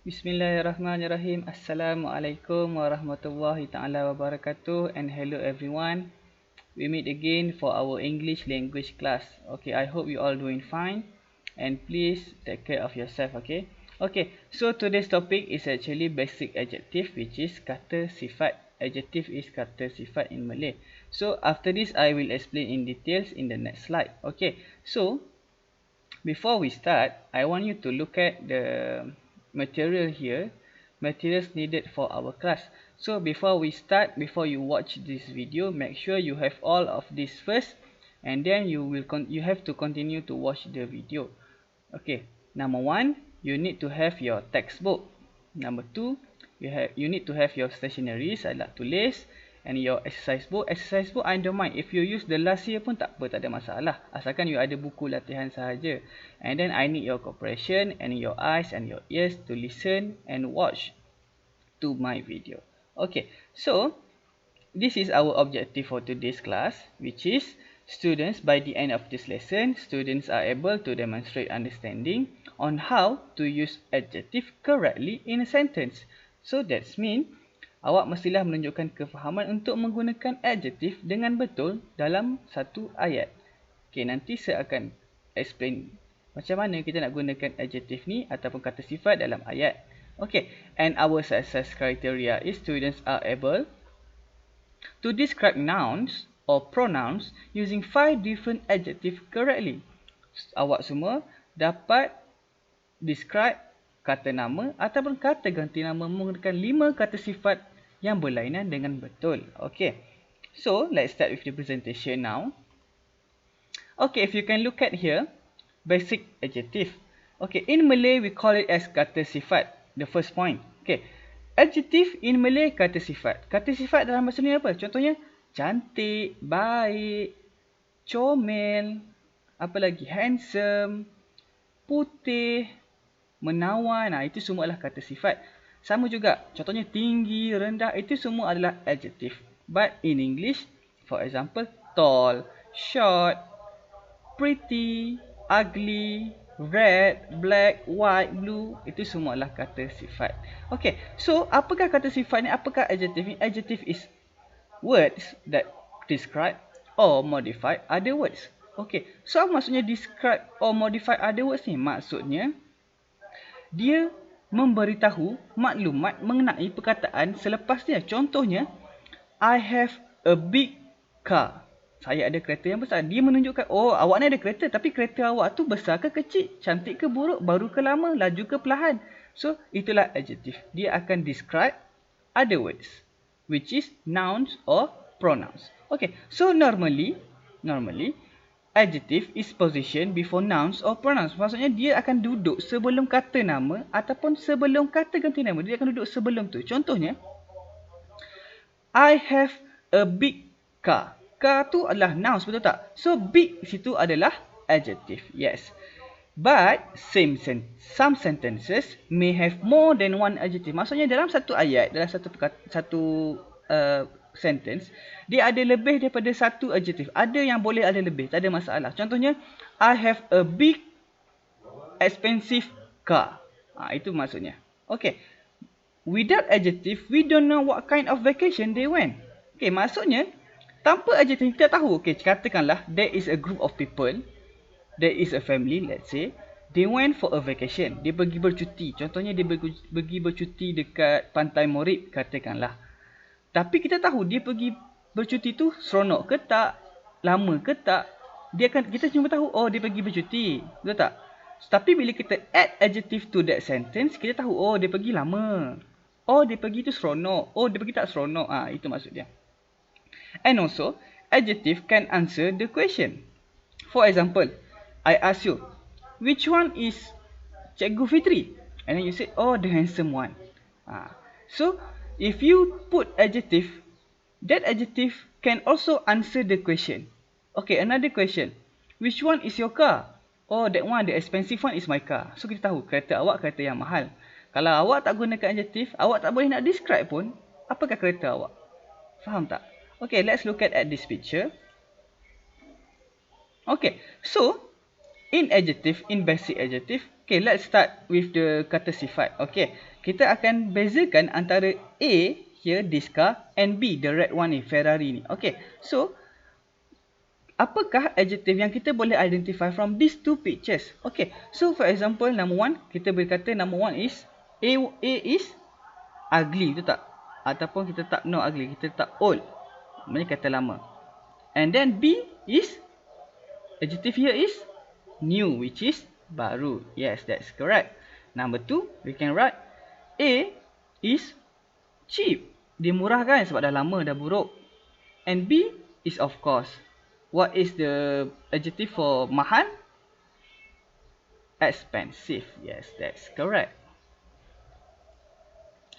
Bismillahirrahmanirrahim. Assalamualaikum warahmatullahi taala wabarakatuh, and hello everyone. We meet again for our English language class. Okay, I hope you all doing fine, and please take care of yourself. Okay, so today's topic is actually basic adjective, which is kata sifat. Adjective is kata sifat in Malay. So after this I will explain in details in the next slide. Okay, so before we start, I want you to look at the material here, materials needed for our class. So before we start, before you watch this video, make sure you have all of this first, and then you have to continue to watch the video. Okay, number 1, you need to have your textbook. Number 2, you need to have your stationeries, alat tulis, and your exercise book. Exercise book I don't mind. If you use the last year pun tak apa, tak ada masalah. Asalkan you ada buku latihan sahaja. And then I need your cooperation and your eyes and your ears to listen and watch to my video. Okay, so this is our objective for today's class, which is students, by the end of this lesson, students are able to demonstrate understanding on how to use adjective correctly in a sentence. So that's mean awak mestilah menunjukkan kefahaman untuk menggunakan adjective dengan betul dalam satu ayat. Okay, nanti saya akan explain macam mana kita nak gunakan adjective ni ataupun kata sifat dalam ayat. Okay, and our success criteria is students are able to describe nouns or pronouns using 5 different adjectives correctly. Awak semua dapat describe kata nama ataupun kata ganti nama menggunakan 5 kata sifat yang berlainan dengan betul. Okay, so let's start with the presentation now. Okay, if you can look at here, basic adjective. Okay, in Malay we call it as kata sifat. The first point. Okay, adjective in Malay kata sifat. Kata sifat dalam bahasa ni apa? Contohnya cantik, baik, comel, apa lagi? Handsome, putih, menawan. Nah, itu semua adalah kata sifat. Sama juga, contohnya tinggi, rendah, itu semua adalah adjective. But in English, for example, tall, short, pretty, ugly, red, black, white, blue, itu semua adalah kata sifat. Okay, so apakah kata sifat ni? Apakah adjective ni? Adjective is words that describe or modify other words. Okay, so apa maksudnya describe or modify other words ni? Maksudnya, dia memberitahu maklumat mengenai perkataan selepasnya. Contohnya, I have a big car. Saya ada kereta yang besar. Dia menunjukkan, oh, awak ni ada kereta, tapi kereta awak tu besar ke kecil? Cantik ke buruk? Baru ke lama? Laju ke perlahan? So, itulah adjective. Dia akan describe other words, which is nouns or pronouns. Okay, so normally, adjective is positioned before nouns or pronouns. Maksudnya dia akan duduk sebelum kata nama ataupun sebelum kata ganti nama. Dia akan duduk sebelum tu. Contohnya, I have a big car. Car tu adalah nouns, betul tak? So big situ adalah adjective. Yes. But some sentences may have more than one adjective. Maksudnya dalam satu ayat, dalam satu sentence, dia ada lebih daripada satu adjective. Ada yang boleh ada lebih, tak ada masalah. Contohnya, I have a big expensive car. Itu maksudnya. Okay. Without adjective, we don't know what kind of vacation they went. Okay, maksudnya, tanpa adjective kita tahu. Okay, katakanlah, there is a group of people, there is a family, let's say, they went for a vacation. Dia pergi bercuti. Contohnya, dia pergi bercuti dekat Pantai Morib, katakanlah. Tapi kita tahu dia pergi bercuti tu seronok ke tak, lama ke tak. Kita cuma tahu, oh, dia pergi bercuti. Betul tak? Tapi bila kita add adjective to that sentence, kita tahu, oh, dia pergi lama. Oh, dia pergi tu seronok. Oh, dia pergi tak seronok. Itu maksud dia. And also, adjective can answer the question. For example, I ask you, which one is Cikgu Fitri? And then you say, oh, the handsome one. So, if you put adjective, that adjective can also answer the question. Okay, another question. Which one is your car? Oh, that one, the expensive one is my car. So, kita tahu kereta awak kereta yang mahal. Kalau awak tak gunakan adjective, awak tak boleh nak describe pun apakah kereta awak. Faham tak? Okay, let's look at this picture. Okay, so In adjective, in basic adjective, okay, let's start with the kata sifat. Okay, kita akan bezakan antara A, here, this car, and B, the red one ni, Ferrari ni. Okay, so, apakah adjective yang kita boleh identify from these two pictures? Okay, so for example, number one, kita berkata number one is, A is ugly, betul tak? Ataupun kita tak no ugly, kita tak old. Maksudnya kata lama. And then B is, adjective here is new, which is baru. Yes, that's correct. Number 2, we can write A is cheap. Dia murah kan sebab dah lama, dah buruk. And B is of course. What is the adjective for mahal? Expensive. Yes, that's correct.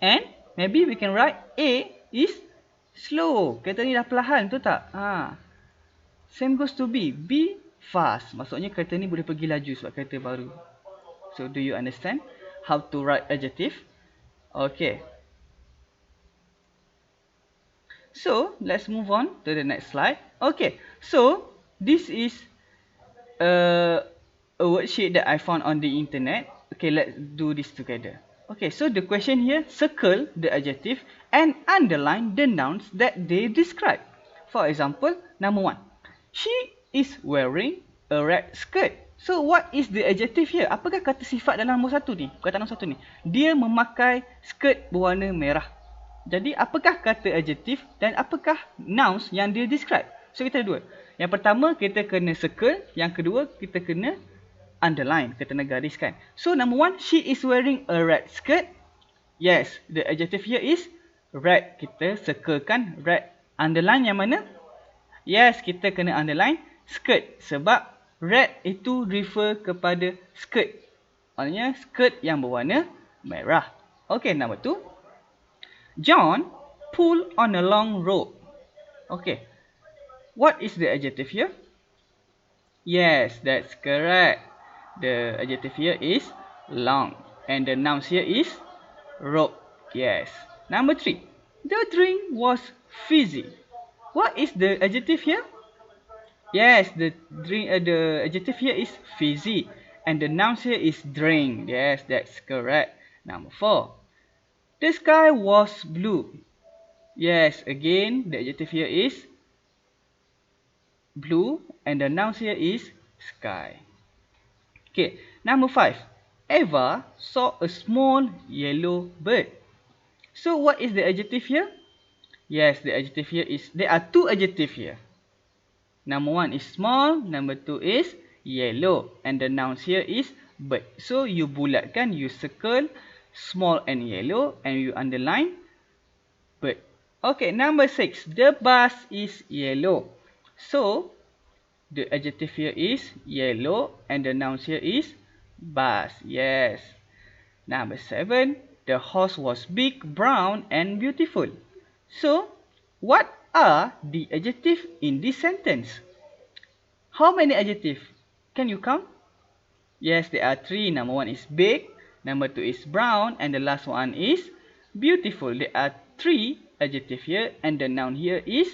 And maybe we can write A is slow. Kereta ni dah perlahan, betul tak? Same goes to B. B fast. Maksudnya kereta ni boleh pergi laju sebab kereta baru. So, do you understand how to write adjective? Okay. So, let's move on to the next slide. Okay. So, this is a worksheet that I found on the internet. Okay, let's do this together. Okay, so the question here, circle the adjective and underline the nouns that they describe. For example, number 1. She is wearing a red skirt. So, what is the adjective here? Apakah kata sifat dalam nombor 1 ni? Perkataan nombor 1 ni. Dia memakai skirt berwarna merah. Jadi, apakah kata adjective dan apakah nouns yang dia describe? So, kita ada dua. Yang pertama, kita kena circle. Yang kedua, kita kena underline. Kita kena gariskan. So, number 1, she is wearing a red skirt. Yes, the adjective here is red. Kita circlekan red. Underline yang mana? Yes, kita kena underline skirt. Sebab red itu refer kepada skirt. Maksudnya skirt yang berwarna merah. Okay, number 2. John pull on a long rope. Okay. What is the adjective here? Yes, that's correct. The adjective here is long. And the noun here is rope. Yes. Number 3. The drink was fizzy. What is the adjective here? Yes, the adjective here is fizzy. And the noun here is drink. Yes, that's correct. Number 4. The sky was blue. Yes, again, the adjective here is blue. And the noun here is sky. Okay, number 5. Eva saw a small yellow bird. So, what is the adjective here? Yes, the adjective here is, there are two adjectives here. Number 1 is small, number 2 is yellow. And the noun here is bird. So, you bulatkan, you circle small and yellow and you underline bird. Okay, number 6. The bus is yellow. So, the adjective here is yellow and the noun here is bus. Yes. Number 7. The horse was big, brown and beautiful. So, what are the adjectives in this sentence? How many adjectives? Can you count? Yes, there are 3. Number 1 is big, number 2 is brown, and the last one is beautiful. There are 3 adjectives here, and the noun here is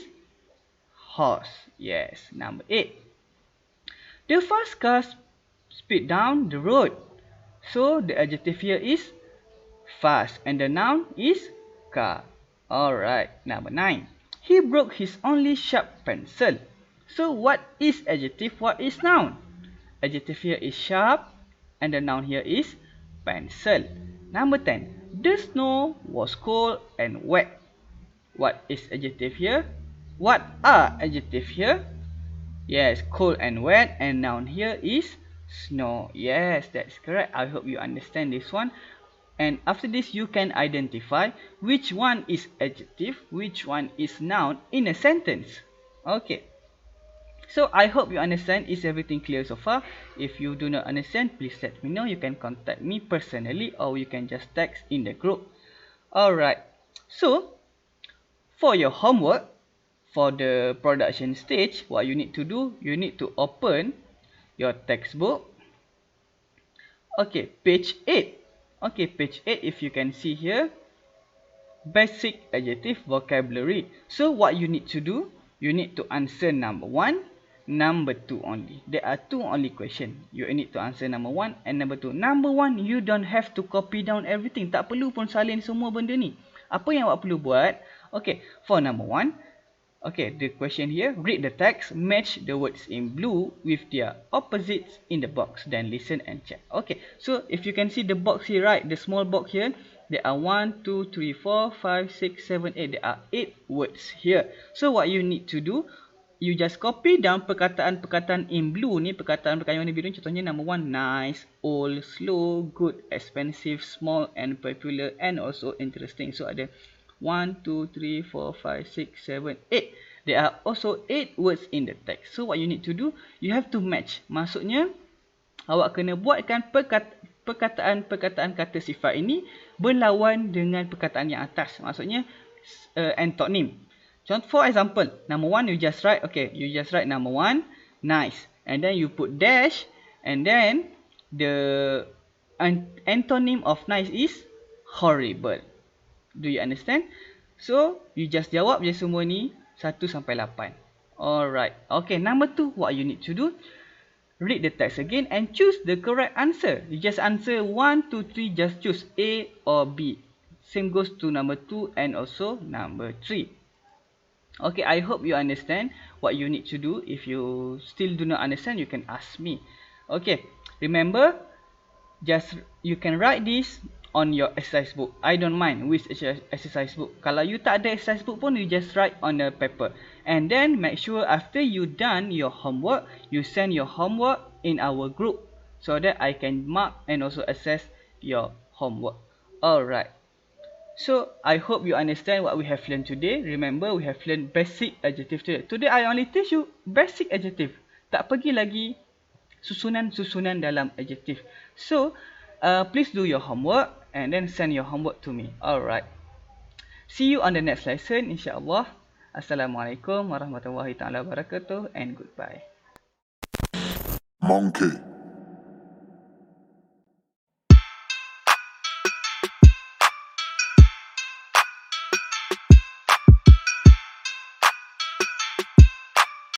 horse. Yes, number 8. The fast car speed down the road. So, the adjective here is fast, and the noun is car. Alright, number 9. He broke his only sharp pencil. So, what is adjective? What is noun? Adjective here is sharp, and the noun here is pencil. Number 10. The snow was cold and wet. What is adjective here? What are adjective here? Yes, cold and wet, and noun here is snow. Yes, that's correct. I hope you understand this one. And after this, you can identify which one is adjective, which one is noun in a sentence. Okay. So, I hope you understand. Is everything clear so far? If you do not understand, please let me know. You can contact me personally or you can just text in the group. Alright. So, for your homework, for the production stage, what you need to do, you need to open your textbook. Okay, page 8. Okay, page 8, if you can see here, basic adjective vocabulary. So, what you need to do, you need to answer number 1, number 2 only. There are 2 only question. You need to answer number 1 and number 2. Number 1, you don't have to copy down everything. Tak perlu pun salin semua benda ni. Apa yang awak perlu buat? Okay, for number 1, okay, the question here, read the text, match the words in blue with their opposites in the box, then listen and check. Okay, so if you can see the box here, right, the small box here, there are 1, 2, 3, 4, 5, 6, 7, 8. There are 8 words here. So what you need to do, you just copy down perkataan-perkataan in blue ni, perkataan-perkataan warna biru ni, contohnya number 1, nice, old, slow, good, expensive, small and popular, and also interesting. So ada 1, 2, 3, 4, 5, 6, 7, 8. There are also 8 words in the text. So what you need to do, you have to match. Maksudnya, awak kena buatkan perkataan-perkataan kata sifat ini berlawan dengan perkataan yang atas. Maksudnya, antonym. For example, number 1 you just write, okay, you just write number 1, nice. And then you put dash, and then the antonym of nice is horrible. Do you understand? So, you just jawab je semua ni 1 sampai 8. Alright. Okay, number 2, what you need to do? Read the text again and choose the correct answer. You just answer 1, 2, 3, just choose A or B. Same goes to number 2 and also number 3. Okay, I hope you understand what you need to do. If you still do not understand, you can ask me. Okay, remember, just you can write this on your exercise book. I don't mind which exercise book. Kalau you tak ada exercise book pun, you just write on the paper. And then make sure after you done your homework, you send your homework in our group so that I can mark and also assess your homework. Alright. So, I hope you understand what we have learned today. Remember, we have learned basic adjective today. Today, I only teach you basic adjective. Tak pergi lagi susunan-susunan dalam adjective. So, please do your homework and then send your homework to me. Alright. See you on the next lesson, insyaAllah. Assalamualaikum warahmatullahi wabarakatuh and goodbye. Monkey.